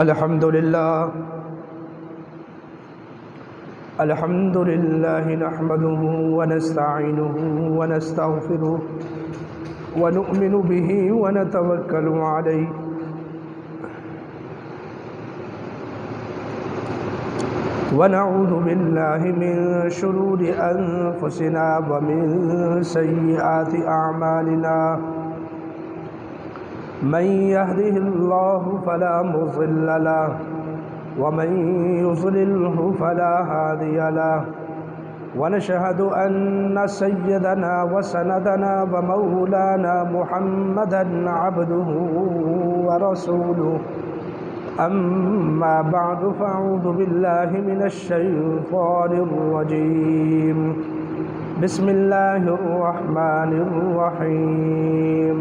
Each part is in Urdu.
الحمد لله نحمده ونستعينه ونستغفره ونؤمن به ونتوكل عليه ونعوذ بالله من شرور أنفسنا ومن سيئات أعمالنا من يهده الله فلا مضل له ومن يضلله فلا هادي له ونشهد أن سيدنا وسندنا ومولانا محمدا عبده ورسوله أما بعد فأعوذ بالله من الشيطان الرجيم بسم الله الرحمن الرحيم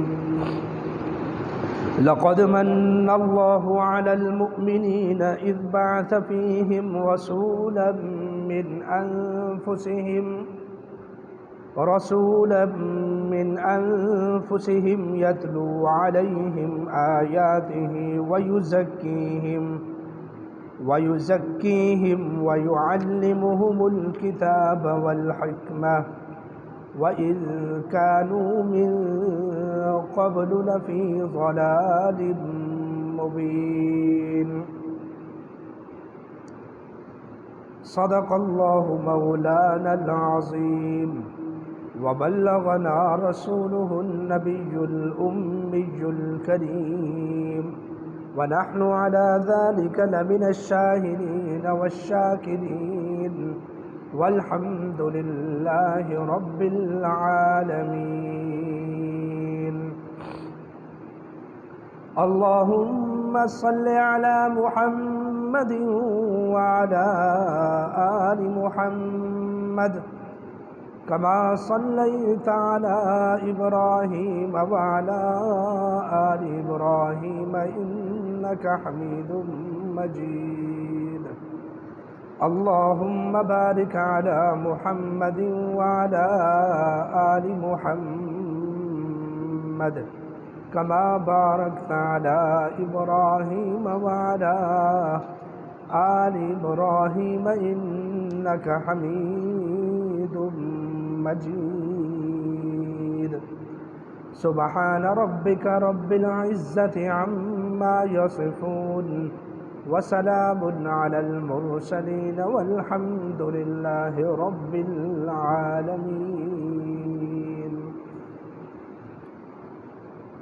لقد من الله على المؤمنين إذ بعث فيهم رسولا من أنفسهم يتلو عليهم آياته ويزكيهم ويعلمهم الكتاب والحكمة وإذ كانوا من قبل لفي ضلال مبين صدق الله مولانا العظيم وبلغنا رسوله النبي الأمي الكريم ونحن على ذلك لمن الشاهدين والشاكرين والحمد لله رب العالمين اللهم صل على محمد وعلى آل محمد كما صليت على إبراهيم وعلى آل إبراهيم إنك حميد مجيد اللهم بارك على محمد وعلى آل محمد كما باركت على إبراهيم وعلى آل إبراهيم إنك حميد مجيد سبحان ربك رب العزة عما يصفون وسلام على المرسلين والحمد لله رب العالمين۔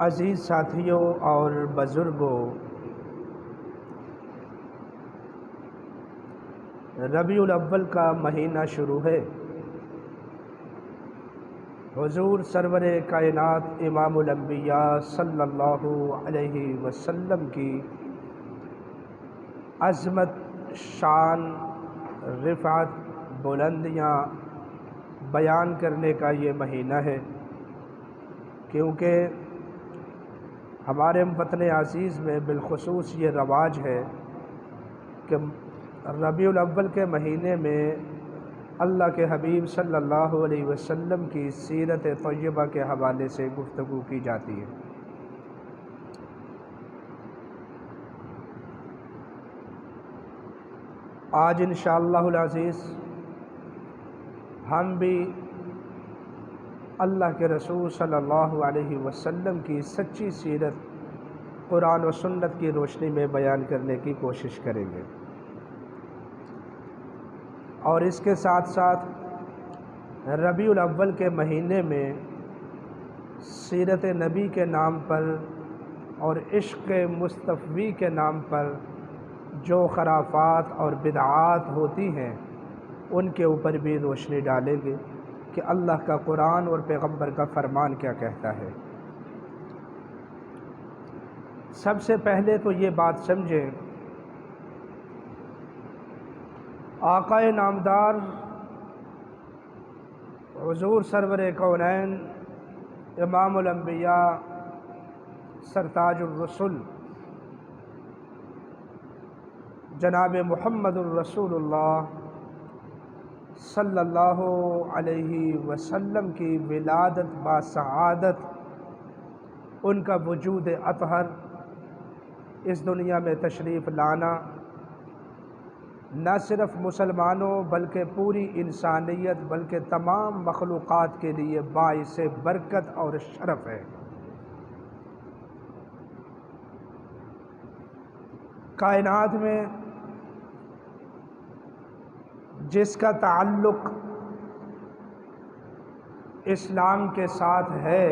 عزیز ساتھیوں اور بزرگوں، ربیع الاول کا مہینہ شروع ہے۔ حضور سرور کائنات امام الانبیاء صلی اللہ علیہ وسلم کی عظمت، شان، رفعت، بلندیاں بیان کرنے کا یہ مہینہ ہے، کیونکہ ہمارے وطن عزیز میں بالخصوص یہ رواج ہے کہ ربیع الاول کے مہینے میں اللہ کے حبیب صلی اللہ علیہ وسلم کی سیرت طیبہ کے حوالے سے گفتگو کی جاتی ہے۔ آج انشاءاللہ العزیز ہم بھی اللہ کے رسول صلی اللہ علیہ وسلم کی سچی سیرت قرآن و سنت کی روشنی میں بیان کرنے کی کوشش کریں گے، اور اس کے ساتھ ساتھ ربیع الاول کے مہینے میں سیرت نبی کے نام پر اور عشق مصطفی کے نام پر جو خرافات اور بدعات ہوتی ہیں ان کے اوپر بھی روشنی ڈالیں گے کہ اللہ کا قرآن اور پیغمبر کا فرمان کیا کہتا ہے۔ سب سے پہلے تو یہ بات سمجھیں، آقا نامدار حضور سرور کونین امام الانبیاء سرتاج الرسل جناب محمد الرسول اللہ صلی اللہ علیہ وسلم کی ولادت با سعادت، ان کا وجود اطہر اس دنیا میں تشریف لانا نہ صرف مسلمانوں بلکہ پوری انسانیت بلکہ تمام مخلوقات کے لیے باعث برکت اور شرف ہے۔ کائنات میں جس کا تعلق اسلام کے ساتھ ہے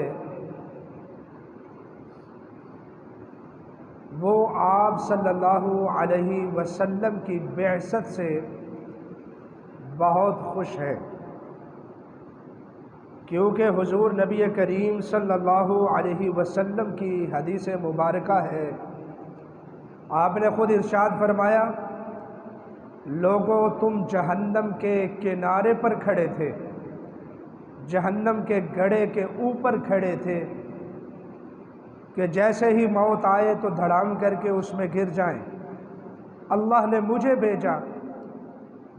وہ آپ صلی اللہ علیہ وسلم کی بعثت سے بہت خوش ہے، کیونکہ حضور نبی کریم صلی اللہ علیہ وسلم کی حدیث مبارکہ ہے، آپ نے خود ارشاد فرمایا، لوگوں تم جہنم کے کنارے پر کھڑے تھے، جہنم کے گڑھے کے اوپر کھڑے تھے کہ جیسے ہی موت آئے تو دھڑام کر کے اس میں گر جائیں۔ اللہ نے مجھے بھیجا،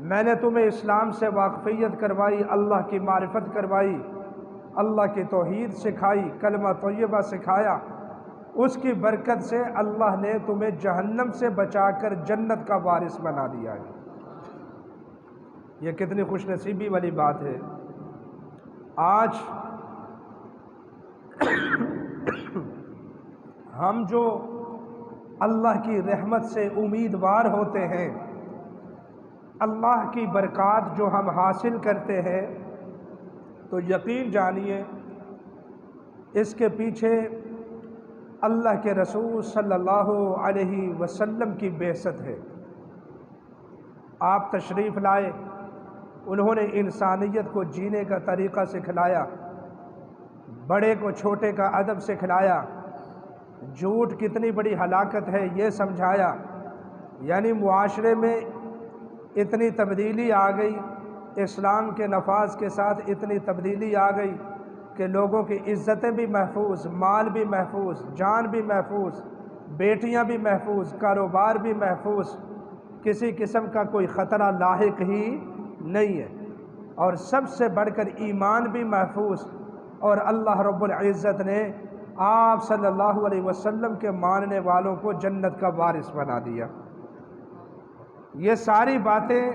میں نے تمہیں اسلام سے واقفیت کروائی، اللہ کی معرفت کروائی، اللہ کی توحید سکھائی، کلمہ طیبہ سکھایا، اس کی برکت سے اللہ نے تمہیں جہنم سے بچا کر جنت کا وارث بنا دیا ہے۔ یہ کتنی خوش نصیبی والی بات ہے۔ آج ہم جو اللہ کی رحمت سے امیدوار ہوتے ہیں، اللہ کی برکات جو ہم حاصل کرتے ہیں، تو یقین جانیے اس کے پیچھے اللہ کے رسول صلی اللہ علیہ وسلم کی بعثت ہے۔ آپ تشریف لائے، انہوں نے انسانیت کو جینے کا طریقہ سکھلایا، بڑے کو چھوٹے کا ادب سکھلایا، جھوٹ کتنی بڑی ہلاکت ہے یہ سمجھایا، یعنی معاشرے میں اتنی تبدیلی آ گئی، اسلام کے نفاذ کے ساتھ اتنی تبدیلی آ گئی کہ لوگوں کی عزتیں بھی محفوظ، مال بھی محفوظ، جان بھی محفوظ، بیٹیاں بھی محفوظ، کاروبار بھی محفوظ، کسی قسم کا کوئی خطرہ لاحق ہی نہیں ہے، اور سب سے بڑھ کر ایمان بھی محفوظ، اور اللہ رب العزت نے آپ صلی اللہ علیہ وسلم کے ماننے والوں کو جنت کا وارث بنا دیا۔ یہ ساری باتیں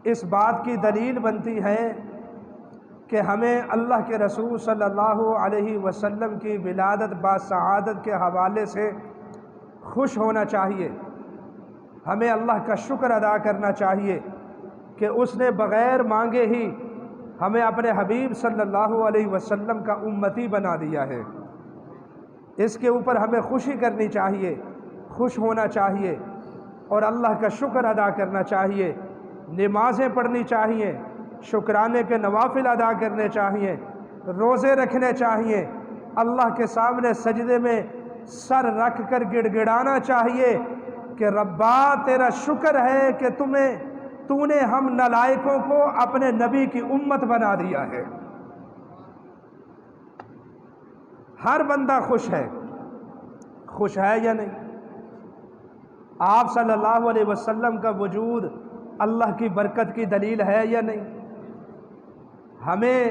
اس بات کی دلیل بنتی ہیں کہ ہمیں اللہ کے رسول صلی اللہ علیہ وسلم کی ولادت با سعادت کے حوالے سے خوش ہونا چاہیے، ہمیں اللہ کا شکر ادا کرنا چاہیے کہ اس نے بغیر مانگے ہی ہمیں اپنے حبیب صلی اللہ علیہ وسلم کا امتی بنا دیا ہے۔ اس کے اوپر ہمیں خوشی کرنی چاہیے، خوش ہونا چاہیے، اور اللہ کا شکر ادا کرنا چاہیے، نمازیں پڑھنی چاہیے، شکرانے کے نوافل ادا کرنے چاہیے، روزے رکھنے چاہیے، اللہ کے سامنے سجدے میں سر رکھ کر گڑ گڑانا چاہیے کہ ربا تیرا شکر ہے کہ تو نے ہم نالائقوں کو اپنے نبی کی امت بنا دیا ہے۔ ہر بندہ خوش ہے یا نہیں؟ آپ صلی اللہ علیہ وسلم کا وجود اللہ کی برکت کی دلیل ہے یا نہیں؟ ہمیں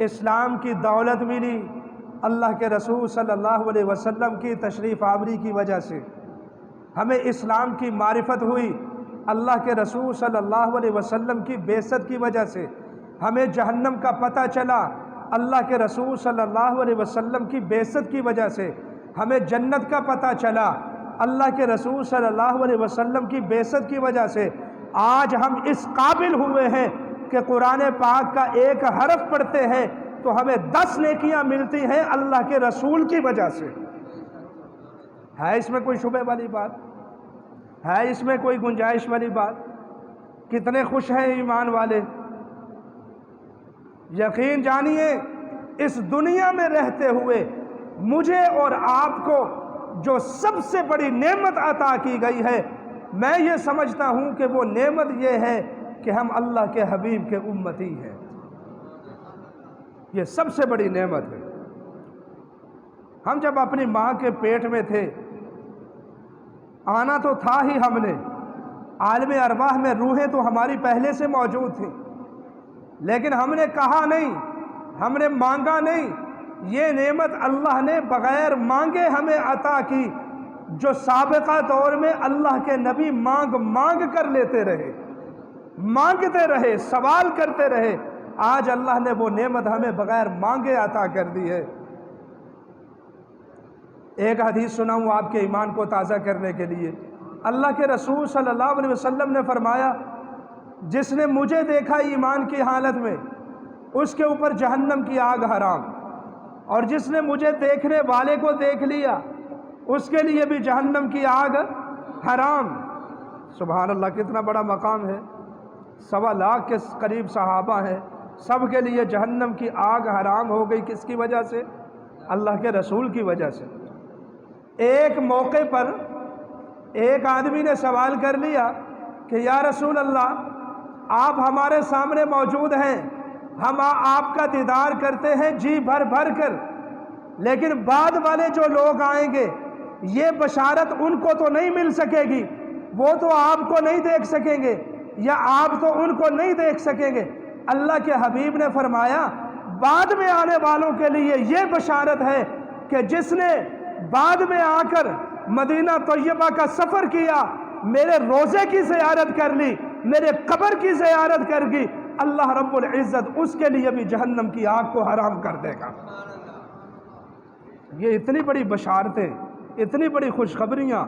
اسلام کی دولت ملی اللہ کے رسول صلی اللہ علیہ وسلم کی تشریف آوری کی وجہ سے، ہمیں اسلام کی معرفت ہوئی اللہ کے رسول صلی اللہ علیہ وسلم کی بعثت کی وجہ سے، ہمیں جہنم کا پتہ چلا اللہ کے رسول صلی اللہ علیہ وسلم کی بعثت کی وجہ سے، ہمیں جنت کا پتہ چلا اللہ کے رسول صلی اللہ علیہ وسلم کی بعثت کی وجہ سے۔ آج ہم اس قابل ہوئے ہیں کہ قرآن پاک کا ایک حرف پڑھتے ہیں تو ہمیں 10 نیکیاں ملتی ہیں اللہ کے رسول کی وجہ سے۔ ہے اس میں کوئی شبہ والی بات؟ ہے اس میں کوئی گنجائش والی بات؟ کتنے خوش ہیں ایمان والے؟ یقین جانیے اس دنیا میں رہتے ہوئے مجھے اور آپ کو جو سب سے بڑی نعمت عطا کی گئی ہے، میں یہ سمجھتا ہوں کہ وہ نعمت یہ ہے کہ ہم اللہ کے حبیب کے امتی ہیں۔ یہ سب سے بڑی نعمت ہے۔ ہم جب اپنی ماں کے پیٹ میں تھے، آنا تو تھا ہی ہم نے، عالم ارواح میں روحیں تو ہماری پہلے سے موجود تھیں، لیکن ہم نے کہا نہیں، ہم نے مانگا نہیں، یہ نعمت اللہ نے بغیر مانگے ہمیں عطا کی، جو سابقہ دور میں اللہ کے نبی مانگ مانگ کر لیتے رہے، مانگتے رہے، سوال کرتے رہے، آج اللہ نے وہ نعمت ہمیں بغیر مانگے عطا کر دی ہے۔ ایک حدیث سناؤں آپ کے ایمان کو تازہ کرنے کے لیے۔ اللہ کے رسول صلی اللہ علیہ وسلم نے فرمایا، جس نے مجھے دیکھا ایمان کی حالت میں، اس کے اوپر جہنم کی آگ حرام، اور جس نے مجھے دیکھنے والے کو دیکھ لیا، اس کے لیے بھی جہنم کی آگ حرام۔ سبحان اللہ، کتنا بڑا مقام ہے۔ 1.25 لاکھ کے قریب صحابہ ہیں، سب کے لیے جہنم کی آگ حرام ہو گئی۔ کس کی وجہ سے؟ اللہ کے رسول کی وجہ سے۔ ایک موقع پر ایک آدمی نے سوال کر لیا کہ یا رسول اللہ، آپ ہمارے سامنے موجود ہیں، ہم آپ کا دیدار کرتے ہیں جی بھر بھر کر، لیکن بعد والے جو لوگ آئیں گے یہ بشارت ان کو تو نہیں مل سکے گی، وہ تو آپ کو نہیں دیکھ سکیں گے، یا آپ تو ان کو نہیں دیکھ سکیں گے۔ اللہ کے حبیب نے فرمایا، بعد میں آنے والوں کے لیے یہ بشارت ہے کہ جس نے بعد میں آ کر مدینہ طیبہ کا سفر کیا، میرے روزے کی زیارت کر لی، میرے قبر کی زیارت کر گی، اللہ رب العزت اس کے لیے بھی جہنم کی آگ کو حرام کر دے گا۔ یہ اتنی بڑی بشارتیں، اتنی بڑی خوشخبریاں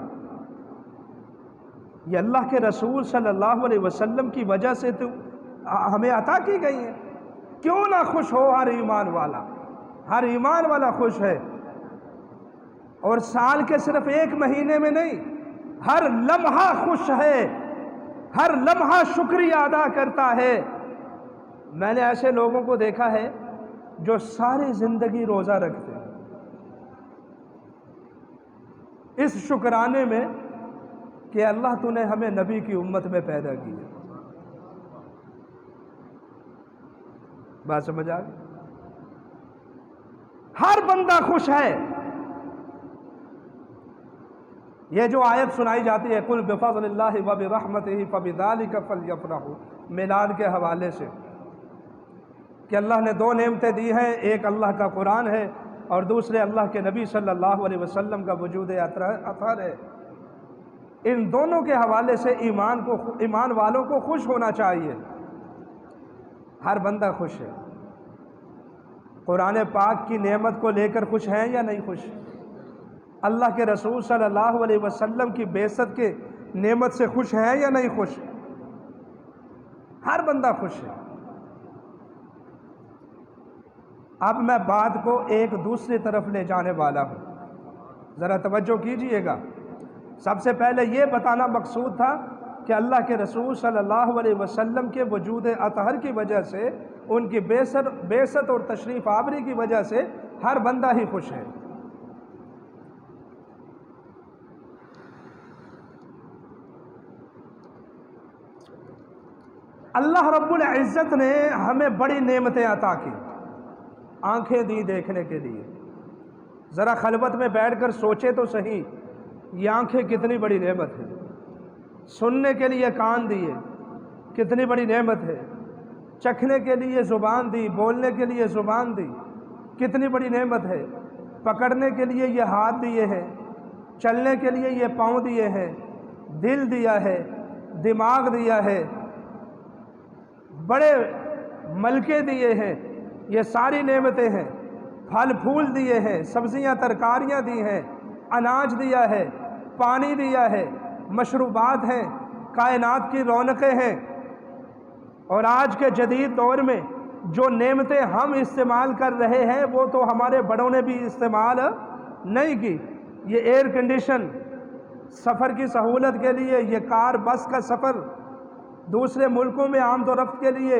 یہ اللہ کے رسول صلی اللہ علیہ وسلم کی وجہ سے تو ہمیں عطا کی گئی ہیں۔ کیوں نہ خوش ہو ہر ایمان والا؟ ہر ایمان والا خوش ہے، اور سال کے صرف ایک مہینے میں نہیں، ہر لمحہ خوش ہے، ہر لمحہ شکریہ ادا کرتا ہے۔ میں نے ایسے لوگوں کو دیکھا ہے جو ساری زندگی روزہ رکھتے ہیں، اس شکرانے میں کہ اللہ تو نے ہمیں نبی کی امت میں پیدا کی ہے۔ بات سمجھ آ گئی؟ ہر بندہ خوش ہے۔ یہ جو آیت سنائی جاتی ہے قُلْ بِفَضْلِ اللَّهِ وَبِرَحْمَتِهِ فَبِذَلِكَ فَلْيَفْرَحُوا، میلاد کے حوالے سے کہ اللہ نے 2 نعمتیں دی ہیں، ایک اللہ کا قرآن ہے اور دوسرے اللہ کے نبی صلی اللہ علیہ وسلم کا وجود اطہر ہے۔ ان دونوں کے حوالے سے ایمان والوں کو خوش ہونا چاہیے۔ ہر بندہ خوش ہے۔ قرآن پاک کی نعمت کو لے کر خوش ہیں یا نہیں خوش؟ اللہ کے رسول صلی اللہ علیہ وسلم کی بعثت کے نعمت سے خوش ہیں یا نہیں خوش؟ ہر بندہ خوش ہے۔ اب میں بات کو ایک دوسری طرف لے جانے والا ہوں، ذرا توجہ کیجئے گا۔ سب سے پہلے یہ بتانا مقصود تھا کہ اللہ کے رسول صلی اللہ علیہ وسلم کے وجود اطہر کی وجہ سے، ان کی بعثت اور تشریف آوری کی وجہ سے ہر بندہ ہی خوش ہے۔ اللہ رب العزت نے ہمیں بڑی نعمتیں عطا کی، آنکھیں دی دیکھنے کے لیے۔ ذرا خلوت میں بیٹھ کر سوچے تو صحیح، یہ آنکھیں کتنی بڑی نعمت ہے۔ سننے کے لیے کان دیے، کتنی بڑی نعمت ہے۔ چکھنے کے لیے زبان دی، بولنے کے لیے زبان دی، کتنی بڑی نعمت ہے۔ پکڑنے کے لیے یہ ہاتھ دیے ہیں، چلنے کے لیے یہ پاؤں دیے ہیں، دل دیا ہے، دماغ دیا ہے، بڑے ملکے دیے ہیں، یہ ساری نعمتیں ہیں۔ پھل پھول دیے ہیں، سبزیاں ترکاریاں دی ہیں، اناج دیا ہے، پانی دیا ہے، مشروبات ہیں، کائنات کی رونقیں ہیں۔ اور آج کے جدید دور میں جو نعمتیں ہم استعمال کر رہے ہیں وہ تو ہمارے بڑوں نے بھی استعمال نہیں کی۔ یہ ایئر کنڈیشن، سفر کی سہولت کے لیے یہ کار بس کا سفر، دوسرے ملکوں میں آمد و رفت کے لیے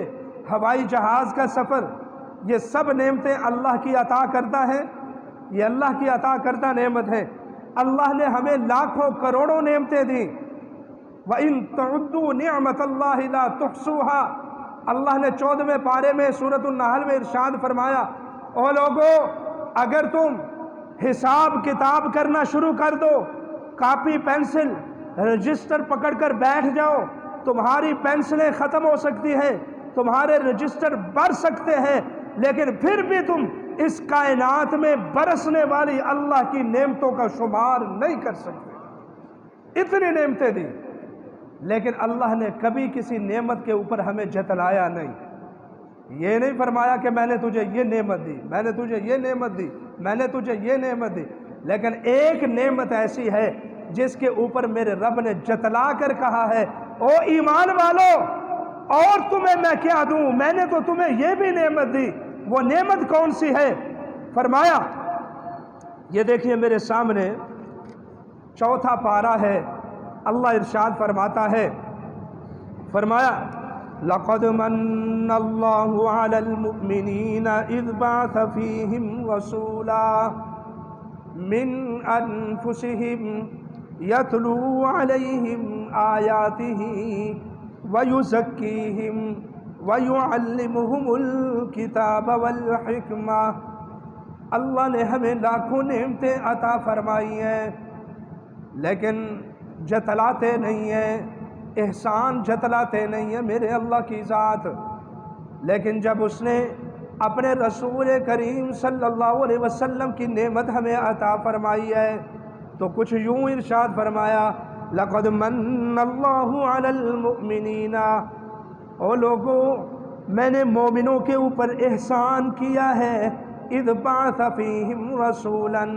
ہوائی جہاز کا سفر، یہ سب نعمتیں اللہ کی عطا کرتا ہے، یہ اللہ کی عطا کردہ نعمت ہے۔ اللہ نے ہمیں لاکھوں کروڑوں نعمتیں دیں۔ وَإِن تَعُدُّوا نِعْمَةَ اللَّهِ لَا تُحْصُوهَا، اللہ نے 14ویں پارے میں سورۃ النحل میں ارشاد فرمایا، او لوگو اگر تم حساب کتاب کرنا شروع کر دو، کاپی پینسل رجسٹر پکڑ کر بیٹھ جاؤ، تمہاری پینسلیں ختم ہو سکتی ہیں، تمہارے رجسٹر بھر سکتے ہیں، لیکن پھر بھی تم اس کائنات میں برسنے والی اللہ کی نعمتوں کا شمار نہیں کر سکتے، اتنی نعمتیں دی، لیکن اللہ نے کبھی کسی نعمت کے اوپر ہمیں جتلایا نہیں۔ یہ نہیں فرمایا کہ میں نے تجھے یہ نعمت دی، میں نے تجھے یہ نعمت دی، میں نے تجھے یہ نعمت دی، لیکن ایک نعمت ایسی ہے جس کے اوپر میرے رب نے جتلا کر کہا ہے، او ایمان والو، اور تمہیں میں کیا دوں، میں نے تو تمہیں یہ بھی نعمت دی۔ وہ نعمت کون سی ہے؟ فرمایا، یہ دیکھیے میرے سامنے 4واں پارہ ہے، اللہ ارشاد فرماتا ہے، فرمایا لَقَدْ مَنَّ اللَّهُ عَلَى الْمُؤْمِنِينَ إِذْ بَعَثَ فِيهِمْ رَسُولًا مِّنْ أَنفُسِهِمْ يَتْلُو عَلَيْهِمْ آيَاتِهِ وَيُزَكِّيهِمْ وَيُعَلِّمُهُمُ الْكِتَابَ وَالْحِكْمَةَ۔ اللہ نے ہمیں لاکھوں نعمتیں عطا فرمائی ہیں، لیکن جتلاتے نہیں ہیں، احسان جتلاتے نہیں ہیں میرے اللہ کی ذات۔ لیکن جب اس نے اپنے رسول کریم صلی اللہ علیہ وسلم کی نعمت ہمیں عطا فرمائی ہے تو کچھ یوں ارشاد فرمایا، لَقَدْ مَنَّ اللَّهُ عَلَى الْمُؤْمِنِينَ، او لوگوں میں نے مومنوں کے اوپر احسان کیا ہے، اِذْ بَعَثَ فِيهِمْ رَسُولًا،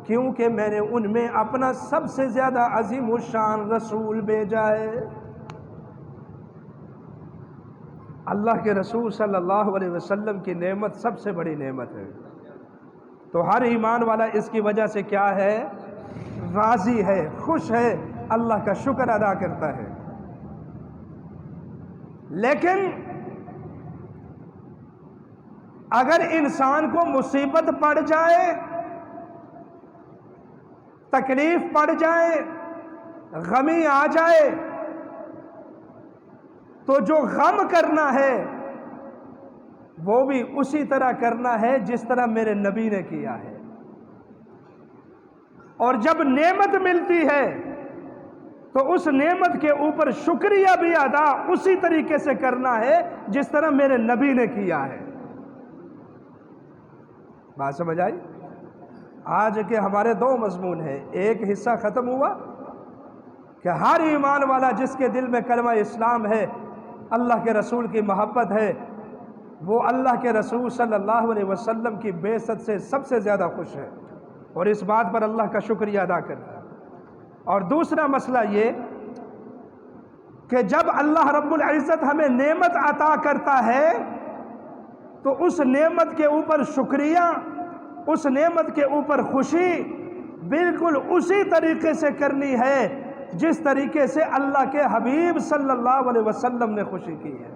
کیونکہ میں نے ان میں اپنا سب سے زیادہ عظیم الشان رسول بھیجا ہے۔ اللہ کے رسول صلی اللہ علیہ وسلم کی نعمت سب سے بڑی نعمت ہے، تو ہر ایمان والا اس کی وجہ سے کیا ہے؟ راضی ہے، خوش ہے، اللہ کا شکر ادا کرتا ہے۔ لیکن اگر انسان کو مصیبت پڑ جائے، تکلیف پڑ جائے، غمی آ جائے، تو جو غم کرنا ہے وہ بھی اسی طرح کرنا ہے جس طرح میرے نبی نے کیا ہے، اور جب نعمت ملتی ہے تو اس نعمت کے اوپر شکریہ بھی ادا اسی طریقے سے کرنا ہے جس طرح میرے نبی نے کیا ہے۔ بات سمجھ آئی؟ آج کے ہمارے 2 مضمون ہیں، ایک حصہ ختم ہوا کہ ہر ایمان والا جس کے دل میں کلمہ اسلام ہے، اللہ کے رسول کی محبت ہے، وہ اللہ کے رسول صلی اللہ علیہ وسلم کی بعثت سے سب سے زیادہ خوش ہے اور اس بات پر اللہ کا شکریہ ادا کرتا ہے۔ اور دوسرا مسئلہ یہ کہ جب اللہ رب العزت ہمیں نعمت عطا کرتا ہے تو اس نعمت کے اوپر شکریہ، اس نعمت کے اوپر خوشی بالکل اسی طریقے سے کرنی ہے جس طریقے سے اللہ کے حبیب صلی اللہ علیہ وسلم نے خوشی کی ہے،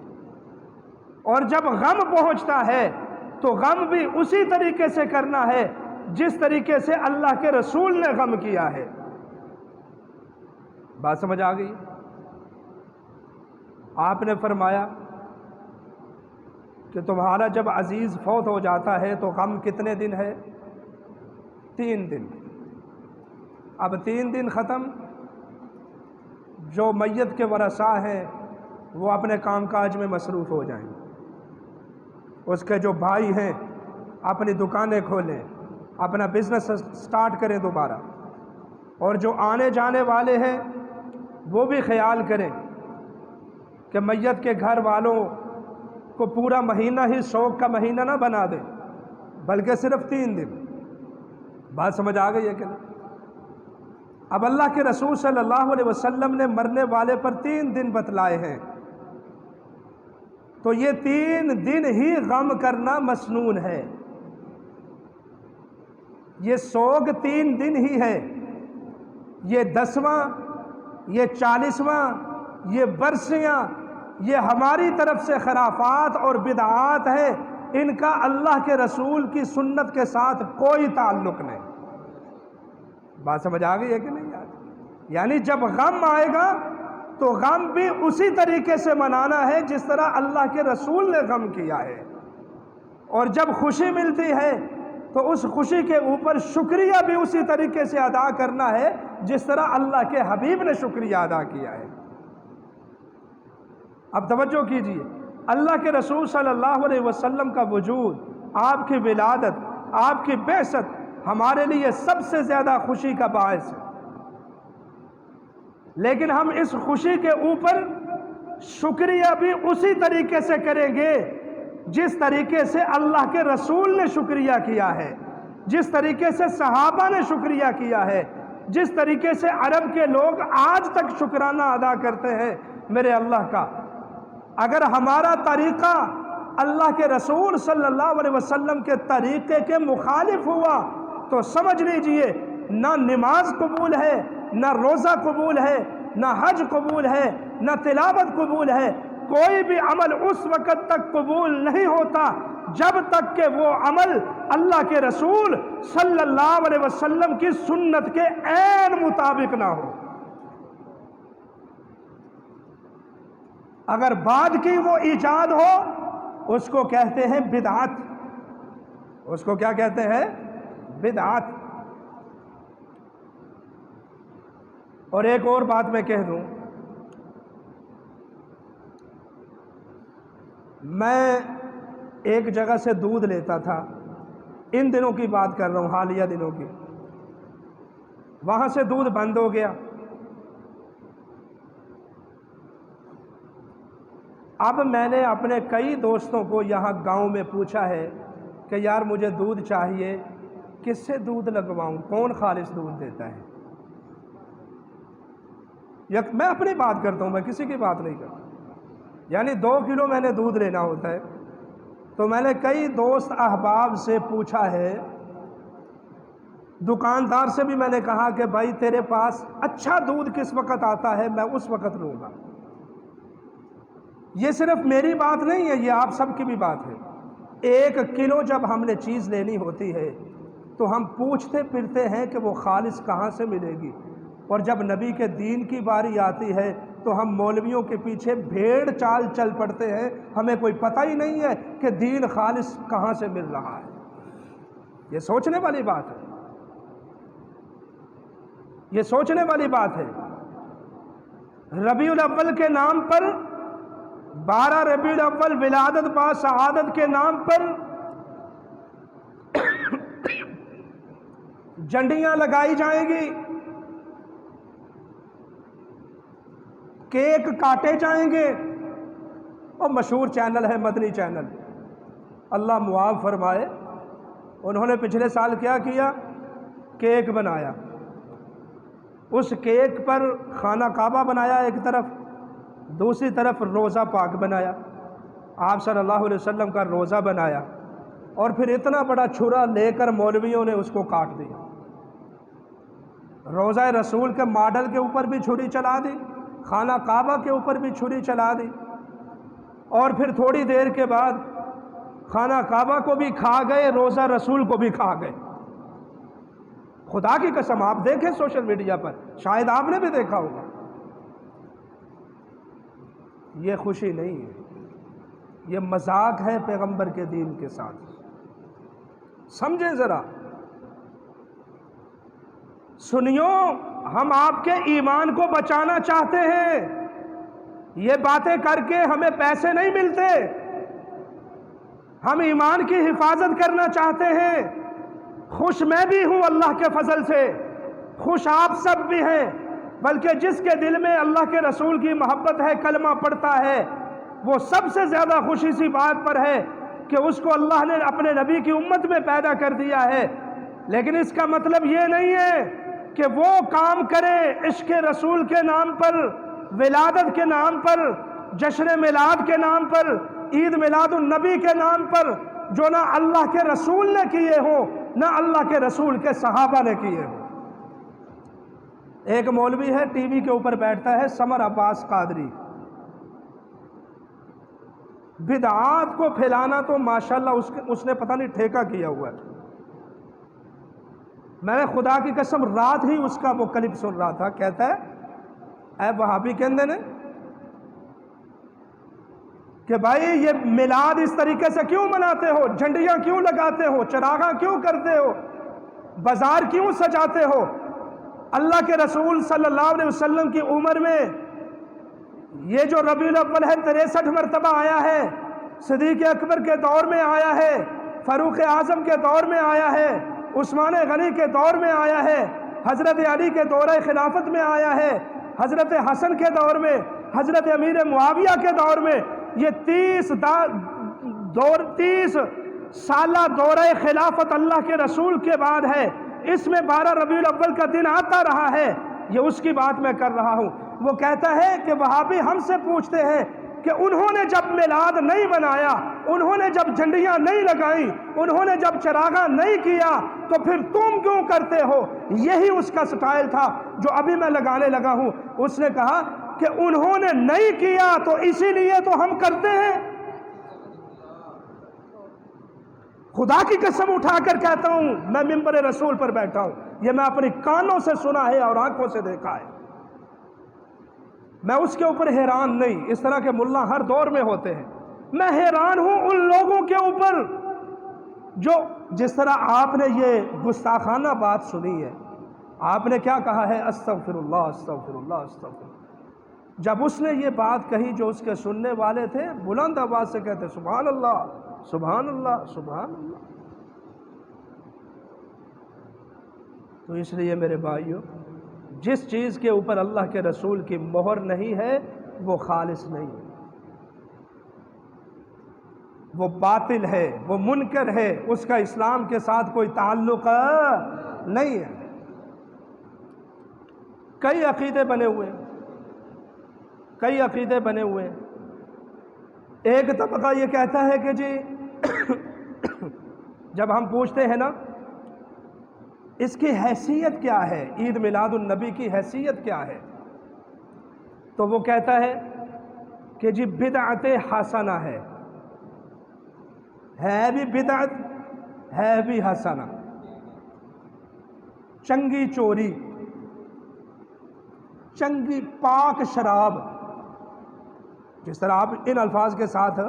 اور جب غم پہنچتا ہے تو غم بھی اسی طریقے سے کرنا ہے جس طریقے سے اللہ کے رسول نے غم کیا ہے۔ بات سمجھ آ گئی؟ آپ نے فرمایا کہ تمہارا جب عزیز فوت ہو جاتا ہے تو غم کتنے دن ہے؟ 3 دن۔ اب 3 دن ختم، جو میت کے ورثاء ہیں وہ اپنے کام کاج میں مصروف ہو جائیں، اس کے جو بھائی ہیں اپنی دکانیں کھولیں، اپنا بزنس سٹارٹ کریں دوبارہ، اور جو آنے جانے والے ہیں وہ بھی خیال کریں کہ میت کے گھر والوں کو پورا مہینہ ہی شوق کا مہینہ نہ بنا دیں، بلکہ صرف 3 دن۔ بات سمجھ آ گئی ہے کہ نہیں؟ اب اللہ کے رسول صلی اللہ علیہ وسلم نے مرنے والے پر 3 دن بتلائے ہیں، تو یہ 3 دن ہی غم کرنا مسنون ہے، یہ سوگ 3 دن ہی ہے، یہ 10واں، یہ 40واں، یہ برسیاں، یہ ہماری طرف سے خرافات اور بدعات ہیں، ان کا اللہ کے رسول کی سنت کے ساتھ کوئی تعلق نہیں۔ بات سمجھ آ گئی ہے کہ نہیں؟ یعنی جب غم آئے گا تو غم بھی اسی طریقے سے منانا ہے جس طرح اللہ کے رسول نے غم کیا ہے، اور جب خوشی ملتی ہے تو اس خوشی کے اوپر شکریہ بھی اسی طریقے سے ادا کرنا ہے جس طرح اللہ کے حبیب نے شکریہ ادا کیا ہے۔ اب توجہ کیجیے، اللہ کے رسول صلی اللہ علیہ وسلم کا وجود، آپ کی ولادت آپ کی بعثت ہمارے لیے سب سے زیادہ خوشی کا باعث ہے، لیکن ہم اس خوشی کے اوپر شکریہ بھی اسی طریقے سے کریں گے جس طریقے سے اللہ کے رسول نے شکریہ کیا ہے، جس طریقے سے صحابہ نے شکریہ کیا ہے، جس طریقے سے عرب کے لوگ آج تک شکرانہ ادا کرتے ہیں میرے اللہ کا۔ اگر ہمارا طریقہ اللہ کے رسول صلی اللہ علیہ وسلم کے طریقے کے مخالف ہوا تو سمجھ لیجئے نہ نماز قبول ہے، نہ روزہ قبول ہے، نہ حج قبول ہے، نہ تلاوت قبول ہے۔ کوئی بھی عمل اس وقت تک قبول نہیں ہوتا جب تک کہ وہ عمل اللہ کے رسول صلی اللہ علیہ وسلم کی سنت کے عین مطابق نہ ہو۔ اگر بعد کی وہ ایجاد ہو اس کو کہتے ہیں بدعت، اس کو کیا کہتے ہیں؟ بدعت۔ اور ایک اور بات میں کہہ دوں، میں ایک جگہ سے دودھ لیتا تھا، ان دنوں کی بات کر رہا ہوں، حالیہ دنوں کی، وہاں سے دودھ بند ہو گیا۔ اب میں نے اپنے کئی دوستوں کو یہاں گاؤں میں پوچھا ہے کہ یار مجھے دودھ چاہیے، کس سے دودھ لگواؤں، کون خالص دودھ دیتا ہے؟ میں اپنی بات کرتا ہوں، میں کسی کی بات نہیں کرتا۔ یعنی 2 کلو میں نے دودھ لینا ہوتا ہے، تو میں نے کئی دوست احباب سے پوچھا ہے، دکاندار سے بھی میں نے کہا کہ بھائی تیرے پاس اچھا دودھ کس وقت آتا ہے، میں اس وقت لوں گا۔ یہ صرف میری بات نہیں ہے، یہ آپ سب کی بھی بات ہے۔ 1 کلو جب ہم نے چیز لینی ہوتی ہے تو ہم پوچھتے پھرتے ہیں کہ وہ خالص کہاں سے ملے گی، اور جب نبی کے دین کی باری آتی ہے تو ہم مولویوں کے پیچھے بھیڑ چال چل پڑتے ہیں، ہمیں کوئی پتہ ہی نہیں ہے کہ دین خالص کہاں سے مل رہا ہے۔ یہ سوچنے والی بات ہے، یہ سوچنے والی بات ہے۔ ربیع الاول کے نام پر، 12 ربیع الاول ولادت با سعادت کے نام پر جھنڈیاں لگائی جائیں گی، کیک کاٹے جائیں گے، اور مشہور چینل ہے مدنی چینل، اللہ معاف فرمائے، انہوں نے پچھلے سال کیا کیا؟ کیک بنایا، اس کیک پر خانہ کعبہ بنایا ایک طرف، دوسری طرف روزہ پاک بنایا، آپ صلی اللہ علیہ وسلم کا روزہ بنایا، اور پھر اتنا بڑا چھرا لے کر مولویوں نے اس کو کاٹ دیا۔ روزہ رسول کے ماڈل کے اوپر بھی چھری چلا دی، خانہ کعبہ کے اوپر بھی چھری چلا دی، اور پھر تھوڑی دیر کے بعد خانہ کعبہ کو بھی کھا گئے، روزہ رسول کو بھی کھا گئے۔ خدا کی قسم آپ دیکھیں سوشل میڈیا پر، شاید آپ نے بھی دیکھا ہوگا۔ یہ خوشی نہیں ہے، یہ مذاق ہے پیغمبر کے دین کے ساتھ، سمجھیں ذرا۔ سنیوں، ہم آپ کے ایمان کو بچانا چاہتے ہیں، یہ باتیں کر کے ہمیں پیسے نہیں ملتے، ہم ایمان کی حفاظت کرنا چاہتے ہیں۔ خوش میں بھی ہوں اللہ کے فضل سے، خوش آپ سب بھی ہیں، بلکہ جس کے دل میں اللہ کے رسول کی محبت ہے، کلمہ پڑھتا ہے، وہ سب سے زیادہ خوشی سی بات پر ہے کہ اس کو اللہ نے اپنے نبی کی امت میں پیدا کر دیا ہے۔ لیکن اس کا مطلب یہ نہیں ہے کہ وہ کام کرے عشق رسول کے نام پر، ولادت کے نام پر، جشن میلاد کے نام پر، عید میلاد النبی کے نام پر، جو نہ اللہ کے رسول نے کیے ہوں، نہ اللہ کے رسول کے صحابہ نے کیے ہوں۔ ایک مولوی ہے ٹی وی کے اوپر بیٹھتا ہے، سمر عباس قادری، بدعات کو پھیلانا تو ماشاءاللہ اس نے پتہ نہیں ٹھیکہ کیا ہوا ہے۔ میں نے خدا کی قسم رات ہی اس کا وہ کلپ سن رہا تھا، کہتا ہے اے وہابی کہندے نے کہ بھائی یہ میلاد اس طریقے سے کیوں مناتے ہو، جھنڈیاں کیوں لگاتے ہو، چراغاں کیوں کرتے ہو، بازار کیوں سجاتے ہو؟ اللہ کے رسول صلی اللہ علیہ وسلم کی عمر میں یہ جو ربیع الاول ہے 63 مرتبہ آیا ہے، صدیق اکبر کے دور میں آیا ہے، فاروق اعظم کے دور میں آیا ہے، عثمان غنی کے دور میں آیا ہے، حضرت علی کے دورہ خلافت میں آیا ہے، حضرت حسن کے دور میں، حضرت امیر معاویہ کے دور میں۔ یہ 30 سالہ دورہ خلافت اللہ کے رسول کے بعد ہے۔ اس میں 12 ربیع الاول کا دن آتا رہا ہے، یہ اس کی بات میں کر رہا ہوں۔ وہ کہتا ہے کہ وہابی ہم سے پوچھتے ہیں کہ انہوں نے جب میلاد نہیں منایا، انہوں نے جب جھنڈیاں نہیں لگائیں، انہوں نے جب چراغاں نہیں کیا، تو پھر تم کیوں کرتے ہو؟ یہی اس کا سٹائل تھا جو ابھی میں لگانے لگا ہوں۔ اس نے کہا کہ انہوں نے نہیں کیا تو اسی لیے تو ہم کرتے ہیں۔ خدا کی قسم اٹھا کر کہتا ہوں، میں منبر رسول پر بیٹھا ہوں، یہ میں اپنی کانوں سے سنا ہے اور آنکھوں سے دیکھا ہے۔ میں اس کے اوپر حیران نہیں، اس طرح کے ملا ہر دور میں ہوتے ہیں۔ میں حیران ہوں ان لوگوں کے اوپر جو جس طرح آپ نے یہ گستاخانہ بات سنی ہے، آپ نے کیا کہا ہے؟ استغفر اللہ استغفر اللہ استغفر اللہ۔ جب اس نے یہ بات کہی، جو اس کے سننے والے تھے بلند آواز سے کہتے سبحان اللہ سبحان اللہ سبحان اللہ۔ تو اس لیے میرے بھائیوں، جس چیز کے اوپر اللہ کے رسول کی مہر نہیں ہے وہ خالص نہیں ہے، وہ باطل ہے، وہ منکر ہے، اس کا اسلام کے ساتھ کوئی تعلق نہیں ہے۔ کئی عقیدے بنے ہوئے ہیں، کئی عقیدے بنے ہوئے ہیں۔ ایک طبقہ یہ کہتا ہے کہ جی جب ہم پوچھتے ہیں نا اس کی حیثیت کیا ہے، عید میلاد النبی کی حیثیت کیا ہے، تو وہ کہتا ہے کہ جی بدعت حسنہ ہے بھی بدعت، ہے بھی حسنہ۔ چنگی چوری، چنگی پاک شراب، جس طرح آپ ان الفاظ کے ساتھ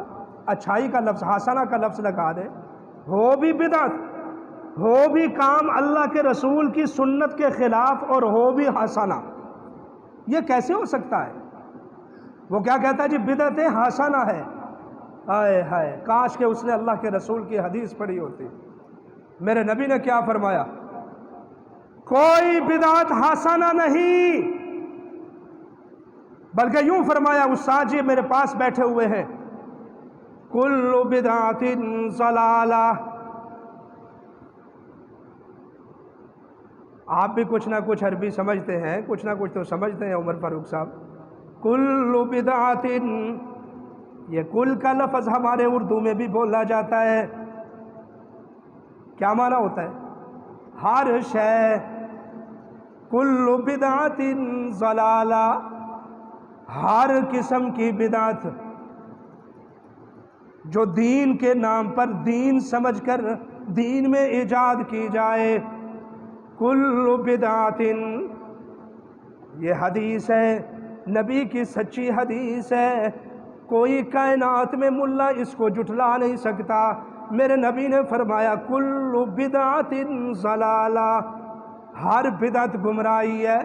اچھائی کا لفظ، حسنہ کا لفظ لگا دیں، ہو بھی بدعت، ہو بھی کام اللہ کے رسول کی سنت کے خلاف، اور ہو بھی حسنہ، یہ کیسے ہو سکتا ہے؟ وہ کیا کہتا ہے جی بدعت حسنہ ہے۔ ہائے ہائے، کاش کہ اس نے اللہ کے رسول کی حدیث پڑھی ہوتی۔ میرے نبی نے کیا فرمایا؟ کوئی بدعت حسنہ نہیں، بلکہ یوں فرمایا، استاد جی میرے پاس بیٹھے ہوئے ہیں، کل بدعت ضلالہ۔ آپ بھی کچھ نہ کچھ عربی سمجھتے ہیں، کچھ نہ کچھ تو سمجھتے ہیں عمر فاروق صاحب۔ کل بدعت، یہ کل کا لفظ ہمارے اردو میں بھی بولا جاتا ہے، کیا معنی ہوتا ہے؟ ہر شے۔ کل بدعت ضلالہ، ہر قسم کی بدعت جو دین کے نام پر دین سمجھ کر دین میں ایجاد کی جائے، کل بدعت، یہ حدیث ہے، نبی کی سچی حدیث ہے، کوئی کائنات میں ملا اس کو جھٹلا نہیں سکتا۔ میرے نبی نے فرمایا کل بدعت ضلالہ، ہر بدعت گمراہی ہے۔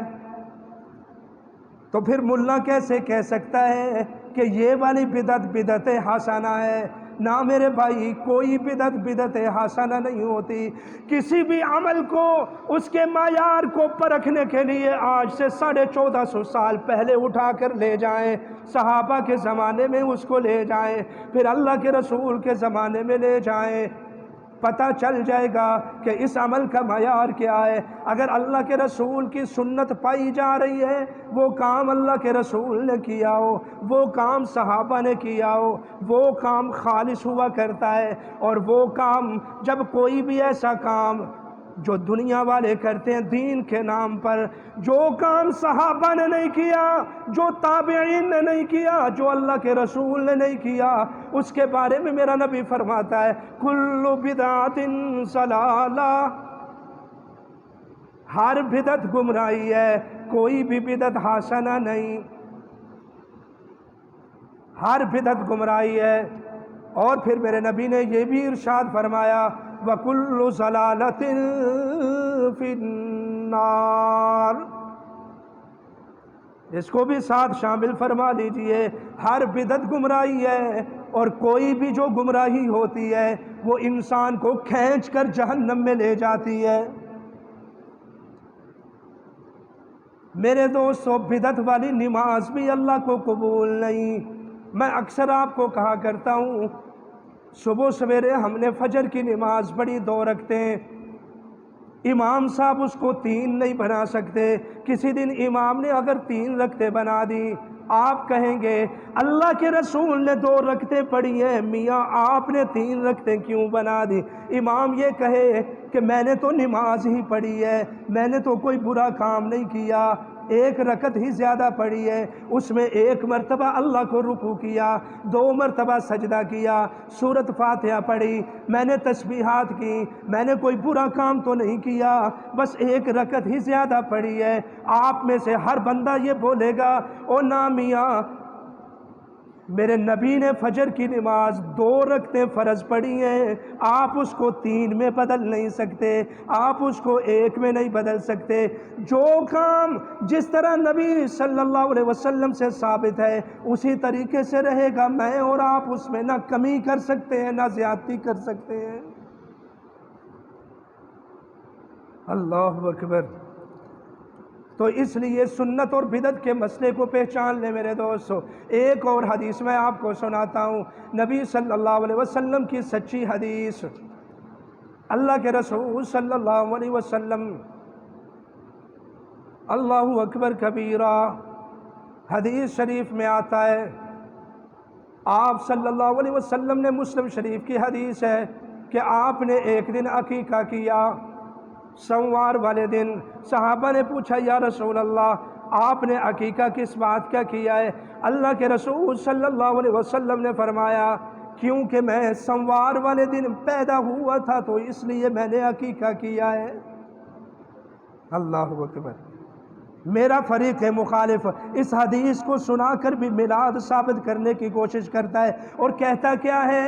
تو پھر ملا کیسے کہہ سکتا ہے کہ یہ والی بدعت بدعت حسنہ ہے؟ نہ میرے بھائی، کوئی بدعت بدعت حسنہ نہیں ہوتی۔ کسی بھی عمل کو، اس کے معیار کو پرکھنے کے لیے آج سے 1450 سال پہلے اٹھا کر لے جائیں، صحابہ کے زمانے میں اس کو لے جائیں، پھر اللہ کے رسول کے زمانے میں لے جائیں، پتہ چل جائے گا کہ اس عمل کا معیار کیا ہے۔ اگر اللہ کے رسول کی سنت پائی جا رہی ہے، وہ کام اللہ کے رسول نے کیا ہو، وہ کام صحابہ نے کیا ہو، وہ کام خالص ہوا کرتا ہے۔ اور وہ کام، جب کوئی بھی ایسا کام جو دنیا والے کرتے ہیں دین کے نام پر، جو کام صحابہ نے نہیں کیا، جو تابعین نے نہیں کیا، جو اللہ کے رسول نے نہیں کیا، اس کے بارے میں میرا نبی فرماتا ہے کل بدعت ضلالہ، ہر بدعت گمراہی ہے، کوئی بھی بدعت حسنہ نہیں، ہر بدعت گمراہی ہے۔ اور پھر میرے نبی نے یہ بھی ارشاد فرمایا وَكُلُّ ضَلَالَةٍ فِي النَّارِ، اس کو بھی ساتھ شامل فرما لیجئے۔ ہر بدعت گمراہی ہے، اور کوئی بھی جو گمراہی ہوتی ہے وہ انسان کو کھینچ کر جہنم میں لے جاتی ہے۔ میرے دوستو، بدعت والی نماز بھی اللہ کو قبول نہیں۔ میں اکثر آپ کو کہا کرتا ہوں، صبح سویرے ہم نے فجر کی نماز پڑھی 2 رکعتیں، امام صاحب اس کو 3 نہیں بنا سکتے۔ کسی دن امام نے اگر 3 رکعتیں بنا دی، آپ کہیں گے اللہ کے رسول نے 2 رکعتیں پڑھی ہیں، میاں آپ نے 3 رکعتیں کیوں بنا دی؟ امام یہ کہے کہ میں نے تو نماز ہی پڑھی ہے، میں نے تو کوئی برا کام نہیں کیا، 1 رکعت ہی زیادہ پڑھی ہے، اس میں 1 مرتبہ اللہ کو رکوع کیا، 2 مرتبہ سجدہ کیا، سورۃ فاتحہ پڑھی، میں نے تسبیحات کی، میں نے کوئی برا کام تو نہیں کیا، بس 1 رکعت ہی زیادہ پڑھی ہے۔ آپ میں سے ہر بندہ یہ بولے گا، او نا میاں، میرے نبی نے فجر کی نماز 2 رکعتیں فرض پڑھی ہیں، آپ اس کو 3 میں بدل نہیں سکتے، آپ اس کو 1 میں نہیں بدل سکتے۔ جو کام جس طرح نبی صلی اللہ علیہ وسلم سے ثابت ہے اسی طریقے سے رہے گا، میں اور آپ اس میں نہ کمی کر سکتے ہیں نہ زیادتی کر سکتے ہیں۔ اللہ اکبر۔ تو اس لیے سنت اور بدعت کے مسئلے کو پہچان لیں میرے دوستو۔ ایک اور حدیث میں آپ کو سناتا ہوں، نبی صلی اللہ علیہ وسلم کی سچی حدیث۔ اللہ کے رسول صلی اللہ علیہ وسلم، اللہ اکبر کبیرہ، حدیث شریف میں آتا ہے، آپ صلی اللہ علیہ وسلم نے، مسلم شریف کی حدیث ہے کہ آپ نے ایک دن عقیقہ کیا، سوار والے دن۔ صحابہ نے پوچھا یا رسول اللہ آپ نے عقیقہ کس بات کا کیا ہے؟ اللہ کے رسول صلی اللہ علیہ وسلم نے فرمایا کیونکہ میں سوار والے دن پیدا ہوا تھا تو اس لیے میں نے عقیقہ کیا ہے۔ اللہ اکبر۔ میرا فریق مخالف اس حدیث کو سنا کر بھی میلاد ثابت کرنے کی کوشش کرتا ہے اور کہتا کیا ہے،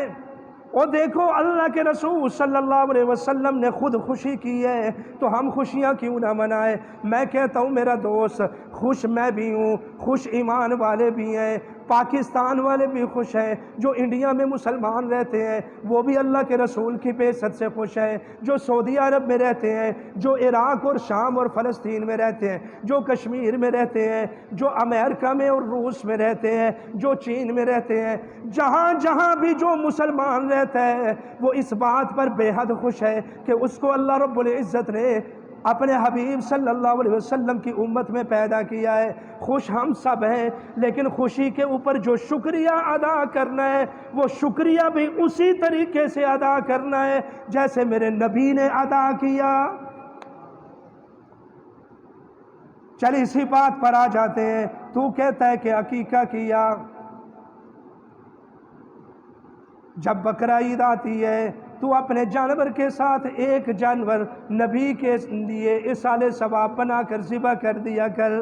اور دیکھو اللہ کے رسول صلی اللہ علیہ وسلم نے خود خوشی کی ہے تو ہم خوشیاں کیوں نہ منائیں؟ میں کہتا ہوں میرا دوست، خوش میں بھی ہوں، خوش ایمان والے بھی ہیں، پاکستان والے بھی خوش ہیں، جو انڈیا میں مسلمان رہتے ہیں وہ بھی اللہ کے رسول کی بعثت سے خوش ہیں، جو سعودی عرب میں رہتے ہیں، جو عراق اور شام اور فلسطین میں رہتے ہیں، جو کشمیر میں رہتے ہیں، جو امریکہ میں اور روس میں رہتے ہیں، جو چین میں رہتے ہیں، جہاں جہاں بھی جو مسلمان رہتا ہے وہ اس بات پر بے حد خوش ہے کہ اس کو اللہ رب العزت نے اپنے حبیب صلی اللہ علیہ وسلم کی امت میں پیدا کیا ہے۔ خوش ہم سب ہیں، لیکن خوشی کے اوپر جو شکریہ ادا کرنا ہے وہ شکریہ بھی اسی طریقے سے ادا کرنا ہے جیسے میرے نبی نے ادا کیا۔ چل اسی بات پر آ جاتے ہیں، تو کہتا ہے کہ عقیقہ کیا، جب بقرہ عید آتی ہے تو اپنے جانور کے ساتھ ایک جانور نبی کے لیے اصال ثواب بنا کر ذبح کر دیا کر،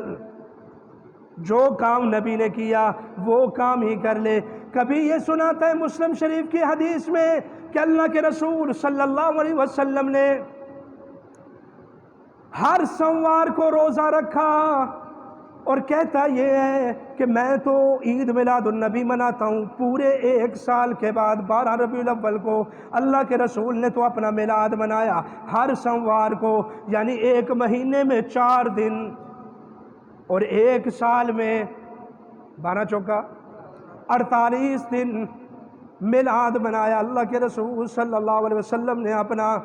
جو کام نبی نے کیا وہ کام ہی کر لے۔ کبھی یہ سناتا ہے مسلم شریف کی حدیث میں کہ اللہ کے رسول صلی اللہ علیہ وسلم نے ہر سوار کو روزہ رکھا اور کہتا یہ ہے کہ میں تو عید میلاد النبی مناتا ہوں، پورے 1 سال کے بعد 12 ربیع الاول کو اللہ کے رسول نے تو اپنا میلاد منایا ہر سوار کو، یعنی 1 مہینے میں 4 دن اور 1 سال میں 12 چوکا 48 دن میلاد منایا اللہ کے رسول صلی اللہ علیہ وسلم نے اپنا۔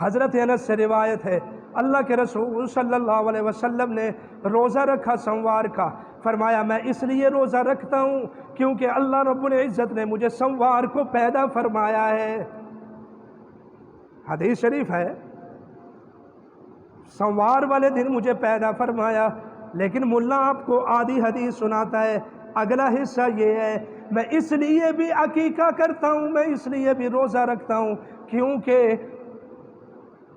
حضرت انس سے روایت ہے اللہ کے رسول صلی اللہ علیہ وسلم نے روزہ رکھا سوار کا، فرمایا میں اس لیے روزہ رکھتا ہوں کیونکہ اللہ رب العزت نے مجھے سوار کو پیدا فرمایا ہے۔ حدیث شریف ہے، سوار والے دن مجھے پیدا فرمایا، لیکن ملا آپ کو آدھی حدیث سناتا ہے، اگلا حصہ یہ ہے میں اس لیے بھی عقیقہ کرتا ہوں، میں اس لیے بھی روزہ رکھتا ہوں کیونکہ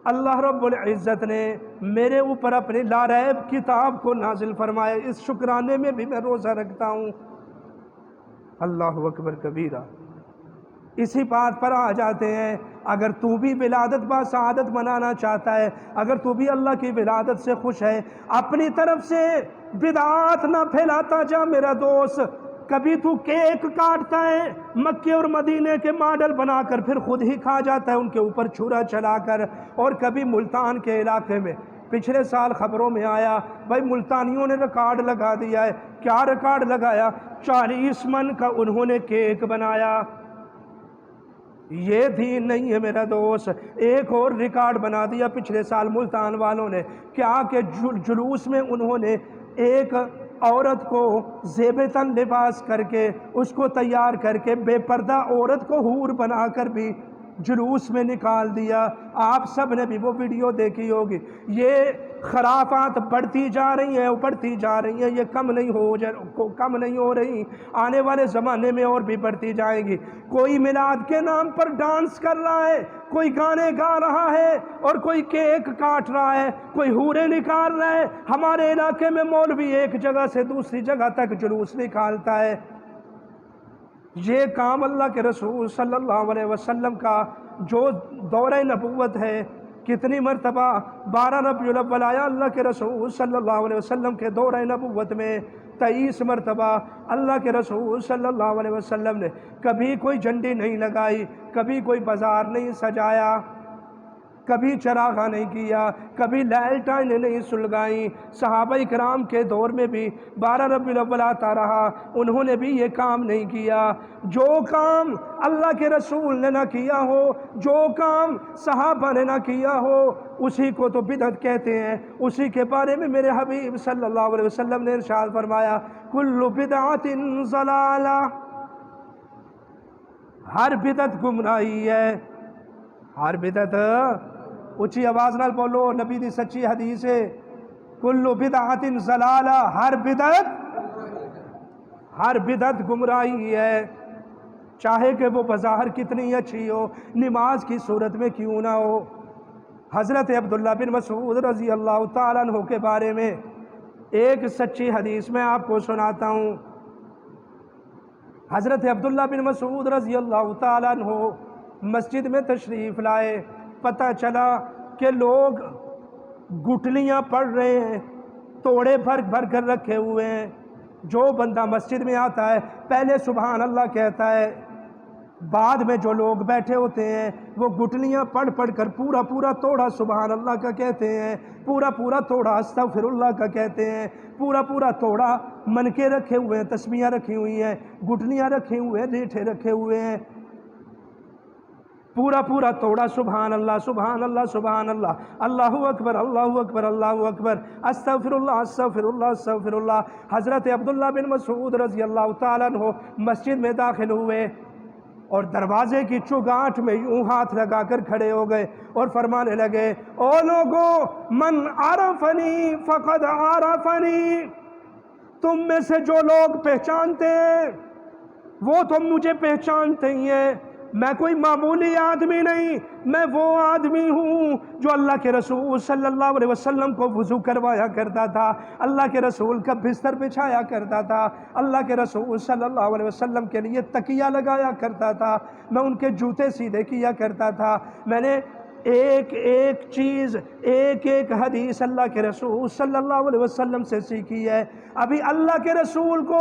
اللہ رب العزت نے میرے اوپر اپنی لاریب کتاب کو نازل فرمایا، اس شکرانے میں بھی میں روزہ رکھتا ہوں۔ اللہ اکبر کبیرہ۔ اسی بات پر آ جاتے ہیں، اگر تو بھی ولادت با سعادت منانا چاہتا ہے، اگر تو بھی اللہ کی ولادت سے خوش ہے، اپنی طرف سے بدعات نہ پھیلاتا جا میرا دوست۔ کبھی تو کیک کاٹتا ہے مکے اور مدینے کے ماڈل بنا کر، پھر خود ہی کھا جاتا ہے ان کے اوپر چھرا چلا کر، اور کبھی ملتان کے علاقے میں پچھلے سال خبروں میں آیا بھائی ملتانیوں نے ریکارڈ لگا دیا ہے۔ کیا ریکارڈ لگایا؟ 40 من کا انہوں نے کیک بنایا۔ یہ دین نہیں ہے میرا دوست۔ ایک اور ریکارڈ بنا دیا پچھلے سال ملتان والوں نے، کیا کہ جلوس میں انہوں نے ایک عورت کو زیب تن لباس کر کے، اس کو تیار کر کے بے پردہ عورت کو حور بنا کر بھی جلوس میں نکال دیا۔ آپ سب نے بھی وہ ویڈیو دیکھی ہوگی۔ یہ خرافات بڑھتی جا رہی ہیں، بڑھتی جا رہی ہیں، یہ کم نہیں ہو رہی، آنے والے زمانے میں اور بھی بڑھتی جائیں گی۔ کوئی میلاد کے نام پر ڈانس کر رہا ہے، کوئی گانے گا رہا ہے، اور کوئی کیک کاٹ رہا ہے، کوئی حوریں نکال رہا ہے۔ ہمارے علاقے میں مولوی ایک جگہ سے دوسری جگہ تک جلوس نکالتا ہے۔ یہ کام اللہ کے رسول صلی اللہ علیہ وسلم کا جو دورہ نبوت ہے، کتنی مرتبہ 12 ربیع الاول آیا اللہ کے رسول صلی اللہ علیہ وسلم کے دورہ نبوت میں، 23 مرتبہ اللہ کے رسول صلی اللہ علیہ وسلم نے کبھی کوئی جھنڈی نہیں لگائی، کبھی کوئی بازار نہیں سجایا، کبھی چراغاں نہیں کیا، کبھی لائٹیں نہیں سلگائیں۔ صحابہ کرام کے دور میں بھی 12 ربیع الاول آتا رہا، انہوں نے بھی یہ کام نہیں کیا۔ جو کام اللہ کے رسول نے نہ کیا ہو، جو کام صحابہ نے نہ کیا ہو، اسی کو تو بدعت کہتے ہیں۔ اسی کے بارے میں میرے حبیب صلی اللہ علیہ وسلم نے ارشاد فرمایا، کل بدعت ضلالہ، ہر بدعت گمراہی ہے، ہر بدعت، اونچی آواز نال بولو، نبی دی سچی حدیث ہے، کل بدعت ضلالہ، ہر بدعت گمراہی ہے، چاہے کہ وہ بظاہر کتنی اچھی ہو، نماز کی صورت میں کیوں نہ ہو۔ حضرت عبداللہ بن مسعود رضی اللہ تعالیٰ عنہ کے بارے میں ایک سچی حدیث میں آپ کو سناتا ہوں۔ حضرت عبداللہ بن مسعود رضی اللہ تعالیٰ عنہ مسجد میں تشریف لائے، پتہ چلا کہ لوگ گٹلیاں پڑھ رہے ہیں، توڑے بھر بھر کر رکھے ہوئے ہیں۔ جو بندہ مسجد میں آتا ہے پہلے سبحان اللہ کہتا ہے، بعد میں جو لوگ بیٹھے ہوتے ہیں وہ گٹلیاں پڑھ پڑھ کر پورا پورا توڑا سبحان اللہ کا کہتے ہیں، پورا پورا توڑا استغفر اللہ کا کہتے ہیں، پورا پورا توڑا منکے رکھے ہوئے ہیں، تسبیحاں رکھی ہوئی ہیں، گٹلیاں رکھے ہوئے ہیں، ریٹھے رکھے ہوئے ہیں، پورا پورا توڑا سبحان اللہ سبحان اللہ سبحان اللہ، اللہ اکبر اللہ اکبر اللہ اکبر، استغفر اللہ استغفر اللہ استغفر اللہ۔ حضرت عبداللہ بن مسعود رضی اللہ تعالیٰ عنہ مسجد میں داخل ہوئے اور دروازے کی چوگاٹھ میں یوں ہاتھ لگا کر کھڑے ہو گئے اور فرمانے لگے، او لوگو، من عرفنی فقد عرفنی، تم میں سے جو لوگ پہچانتے ہیں وہ تو مجھے پہچانتے ہی ہیں، میں کوئی معمولی آدمی نہیں، میں وہ آدمی ہوں جو اللہ کے رسول صلی اللہ علیہ وسلم کو وضو کروایا کرتا تھا، اللہ کے رسول کا بستر بچھایا کرتا تھا، اللہ کے رسول صلی اللہ علیہ وسلم کے لیے تکیہ لگایا کرتا تھا، میں ان کے جوتے سیدھے کیا کرتا تھا، میں نے ایک ایک چیز، ایک ایک حدیث اللہ کے رسول صلی اللہ علیہ وسلم سے سیکھی ہے۔ ابھی اللہ کے رسول کو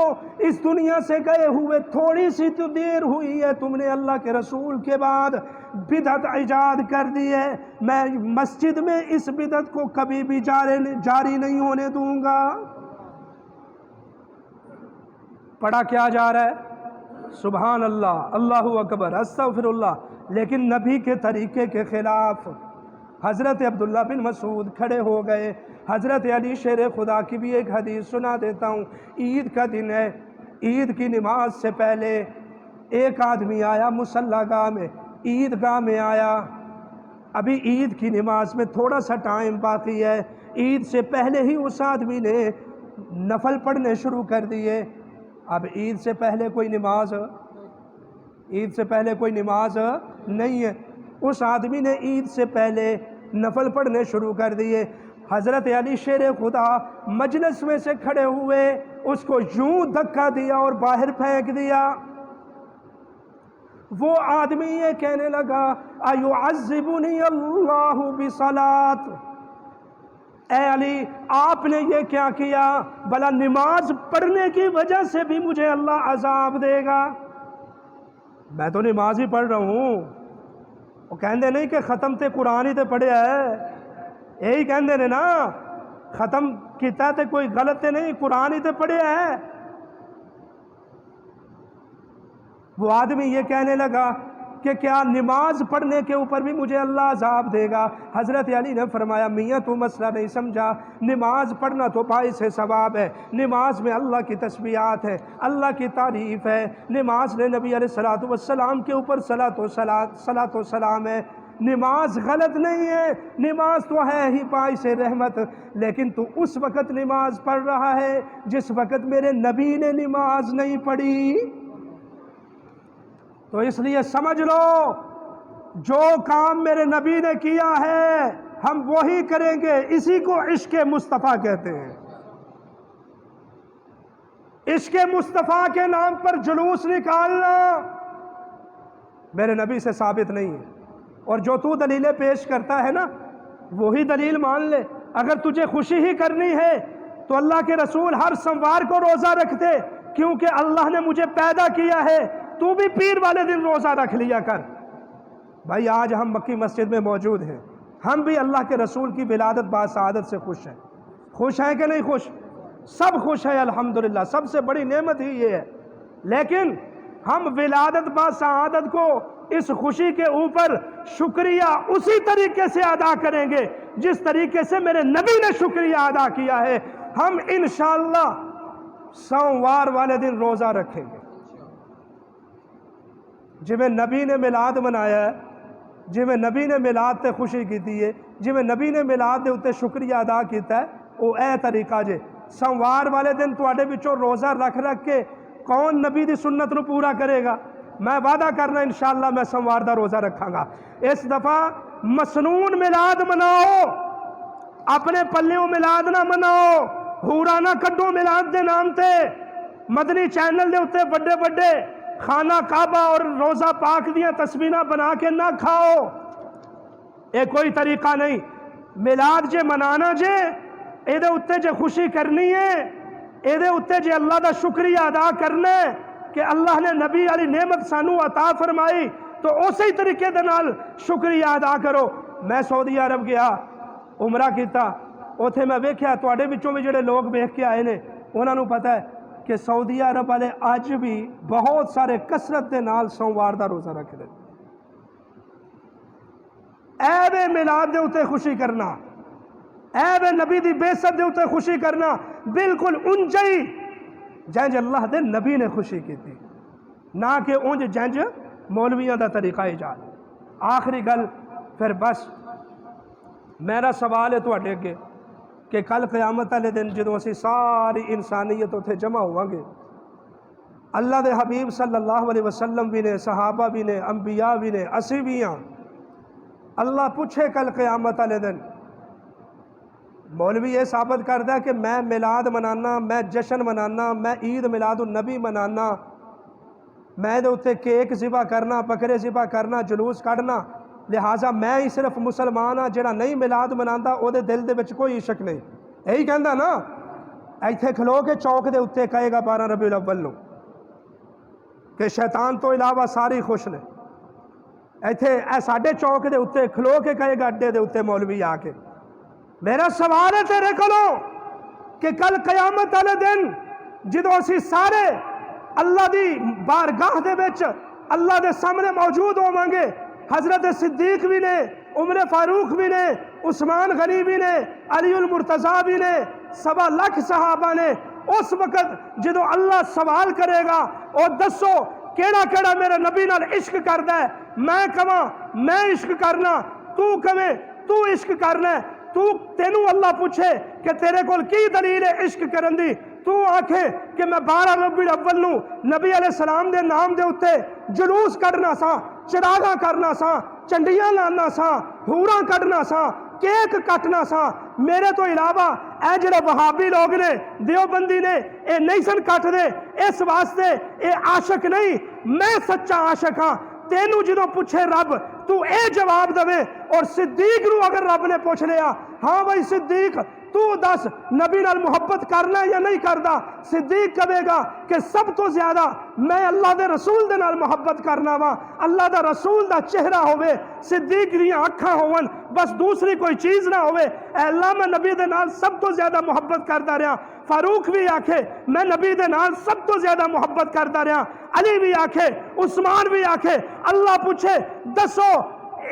اس دنیا سے گئے ہوئے تھوڑی سی تو دیر ہوئی ہے، تم نے اللہ کے رسول کے بعد بدعت ایجاد کر دی ہے۔ میں مسجد میں اس بدعت کو کبھی بھی جاری نہیں ہونے دوں گا۔ پڑھا کیا جا رہا ہے؟ سبحان اللہ، اللہ اکبر، استغفر اللہ، لیکن نبی کے طریقے کے خلاف۔ حضرت عبداللہ بن مسعود کھڑے ہو گئے۔ حضرت علی شیر خدا کی بھی ایک حدیث سنا دیتا ہوں۔ عید کا دن ہے، عید کی نماز سے پہلے ایک آدمی آیا مصلی گاہ میں، عید گاہ میں آیا، ابھی عید کی نماز میں تھوڑا سا ٹائم باقی ہے، عید سے پہلے ہی اس آدمی نے نفل پڑھنے شروع کر دیے۔ اب عید سے پہلے کوئی نماز نہیں ہے، اس آدمی نے عید سے پہلے نفل پڑھنے شروع کر دیے۔ حضرت علی شیر خدا مجلس میں سے کھڑے ہوئے، اس کو یوں دھکا دیا اور باہر پھینک دیا۔ وہ آدمی یہ کہنے لگا ایعذبنی اللہ بصلاۃ، اے علی آپ نے یہ کیا کیا، بھلا نماز پڑھنے کی وجہ سے بھی مجھے اللہ عذاب دے گا؟ میں تو نماز ہی پڑھ رہا ہوں۔ وہ کہندے نہیں کہ ختم تے قرآن ہی تے پڑھیا ہے، یہی کہندے نے نا، ختم کیتا تے کوئی غلط تے نہیں، قرآن ہی تے پڑھیا ہے۔ وہ آدمی یہ کہنے لگا کہ کیا نماز پڑھنے کے اوپر بھی مجھے اللہ عذاب دے گا؟ حضرت علی نے فرمایا میاں تو مسئلہ نہیں سمجھا، نماز پڑھنا تو باعث ثواب ہے، نماز میں اللہ کی تسبیحات ہے، اللہ کی تعریف ہے، نماز میں نبی علیہ الصلوۃ والسلام کے اوپر صلاۃ و سلام ہے، نماز غلط نہیں ہے، نماز تو ہے ہی باعث رحمت، لیکن تو اس وقت نماز پڑھ رہا ہے جس وقت میرے نبی نے نماز نہیں پڑھی۔ تو اس لیے سمجھ لو جو کام میرے نبی نے کیا ہے ہم وہی کریں گے، اسی کو عشق مصطفیٰ کہتے ہیں۔ عشق مصطفیٰ کے نام پر جلوس نکالنا میرے نبی سے ثابت نہیں ہے، اور جو تو دلیلیں پیش کرتا ہے نا وہی دلیل مان لے۔ اگر تجھے خوشی ہی کرنی ہے تو اللہ کے رسول ہر سوموار کو روزہ رکھتے، کیونکہ اللہ نے مجھے پیدا کیا ہے، تو بھی پیر والے دن روزہ رکھ لیا کر۔ بھائی آج ہم مکی مسجد میں موجود ہیں، ہم بھی اللہ کے رسول کی ولادت باسعادت سے خوش ہیں۔ خوش ہیں کہ نہیں خوش؟ سب خوش ہیں الحمدللہ، سب سے بڑی نعمت ہی یہ ہے۔ لیکن ہم ولادت باسعادت کو اس خوشی کے اوپر شکریہ اسی طریقے سے ادا کریں گے جس طریقے سے میرے نبی نے شکریہ ادا کیا ہے۔ ہم انشاءاللہ سوموار والے دن روزہ رکھیں گے۔ جی میں نبی نے میلاد منایا ہے، جی میں نبی نے میلاد تے خوشی کی ہے، جی میں نبی نے میلاد دے اتے شکریہ ادا کیتا ہے، وہ اے طریقہ جے سوموار والے دن تواڈے وچوں روزہ رکھ کے کون نبی دی سنت نو پورا کرے گا؟ میں وعدہ کرنا انشاءاللہ میں سوموار دا روزہ رکھاں گا۔ اس دفعہ مسنون میلاد مناؤ، اپنے پلیوں میلاد نہ مناؤ، ہورا نہ کڈو میلاد دے نام تے، مدنی چینل دے اتے بڑے بڑے خانہ کعبہ اور روزہ پاک دیاں تصویراں بنا کے نہ کھاؤ، یہ کوئی طریقہ نہیں۔ میلاد جے منانا جے اے دے اتے جے خوشی کرنی ہے، اے دے اتے جے اللہ دا شکریہ ادا کرنا ہے کہ اللہ نے نبی والی نعمت سانو عطا فرمائی، تو اسی طریقے دے نال شکریہ ادا کرو۔ میں سعودی عرب گیا، عمرہ کیتا، اوتھے میں ویکھیا تواڈے وچوں بھی جڑے لوگ ویکھ کے آئے نے انہاں نوں پتہ ہے کہ سعودی عرب والے اج بھی بہت سارے کثرت دے نال سوموار دا روزہ رکھدے۔ عیب میلاد دے اتے خوشی کرنا، عیب نبی دی بعثت دے اتے خوشی کرنا بالکل انجئی جنج اللہ دے نبی نے خوشی کی تھی، نہ کہ انج جنج مولویاں دا طریقہ ایجاد۔ آخری گل پھر بس میرا سوال ہے تواڈے اگے کہ کل قیامت والے دن جدوں اسی ساری انسانیت اتنے جمع ہوا گے، اللہ دے حبیب صلی اللہ علیہ وسلم بھی نے، صحابہ بھی نے، انبیاء بھی نے، اسی بھی ہاں، اللہ پوچھے کل قیامت والے دن، مولوی یہ ثابت کرتا ہے کہ میں میلاد منانا، میں جشن منانا، میں عید میلاد النبی منانا، میں دے اتے کیک ذبح کرنا، بکرے ذبح کرنا، جلوس کھڑنا، لہٰذا میں ہی صرف مسلمان ہاں، جڑا نہیں میلاد مناتا او دے دل دے وچ کوئی عشق نہیں، یہی کہندا نا، ایتھے کھلو کے چوک دے اتے کہے گا 12 ربیع الاول نو کہ شیطان تو علاوہ ساری خوش نے، ایتھے اے ساڈے چوک دے اتے کھلو کے کہے گا اڈے دے اتے مولوی آ کے۔ میرا سوال ہے تیرے کولوں کہ کل قیامت والے دن جدوں اسی سارے اللہ دی بارگاہ دے وچ اللہ دے سامنے موجود ہوواں گے، حضرت صدیق بھی نے، عمر فاروق بھی نے، عثمان غنی بھی نے، علی المرتضیٰ بھی نے، 1.25 لاکھ صحابہ نے، اس وقت جدو اللہ سوال کرے گا اور دسو کیڑا کیڑا میرے نبی نال عشق کردا ہے، میں کہاں میں عشق کرنا، تو کہے تو عشق کرنا ہے، تینوں اللہ پوچھے کہ تیرے کول کی دلیل ہے عشق کرن دی، تو آکھے کہ میں 12 ربیع الاول نو نبی علیہ السلام دے نام دے اتے جلوس کرنا سا، چراغاں کرنا سا، چنڈیاں لانا سا، ہوراں کٹنا سا، کیک کٹنا سا، میرے تو علاوہ اے جڑے وہابی لوگ نے، دیوبندی نے، اے نہیں سن کٹ دے، اس واسطے اے عاشق نہیں، میں سچا عاشق ہاں، تینوں جدوں پوچھے رب تو اے جواب دے، اور صدیق نو اگر رب نے پوچھ لیا ہاں بھائی صدیق تو دس نبی نال محبت کرنا یا نہیں کردا، صدیق کہے گا کہ سب تو زیادہ میں اللہ دے رسول دے نال محبت کرنا وا، اللہ دا رسول دا چہرہ ہوئے، صدیق دیاں اکھاں ہون، بس دوسری کوئی چیز نہ ہوئے، اے اللہ میں نبی دے نال سب تو زیادہ محبت کردا رہا۔ فاروق بھی آکھے میں نبی دے نال سب تو زیادہ محبت کردا رہا، علی بھی آکھے، عثمان بھی آکھے۔ اللہ پوچھے دسو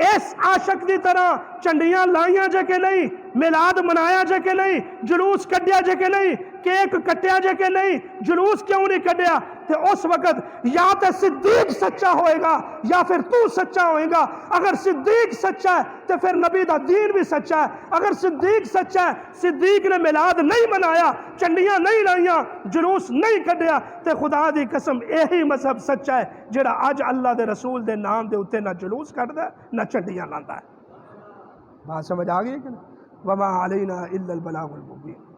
اس عاشق دی طرح چنڈیاں لائیاں جے کہ نہیں، میلاد منایا جے کہ نہیں، جلوس کڈیا جے کہ نہیں، کیک کٹیا جے کہ نہیں، جلوس کیوں نہیں کڈیا؟ تے اس وقت یا تے صدیق سچا ہوئے گا یا پھر تو سچا ہوئے گا۔ اگر صدیق سچا ہے تو پھر نبی دا دین بھی سچا ہے۔ اگر صدیق سچا ہے، صدیق نے میلاد نہیں منایا، چنڈیاں نہیں لائیاں، جلوس نہیں کڈیا، تے خدا دی قسم یہی مذہب سچا ہے جڑا اج اللہ دے رسول دے نام دے اوتے نہ جلوس کڈدا ہے نہ چنڈیاں لاندا ہے۔ بات سمجھ آ گئی کہ نہیں؟ وما علینا الا البلاغ المبین۔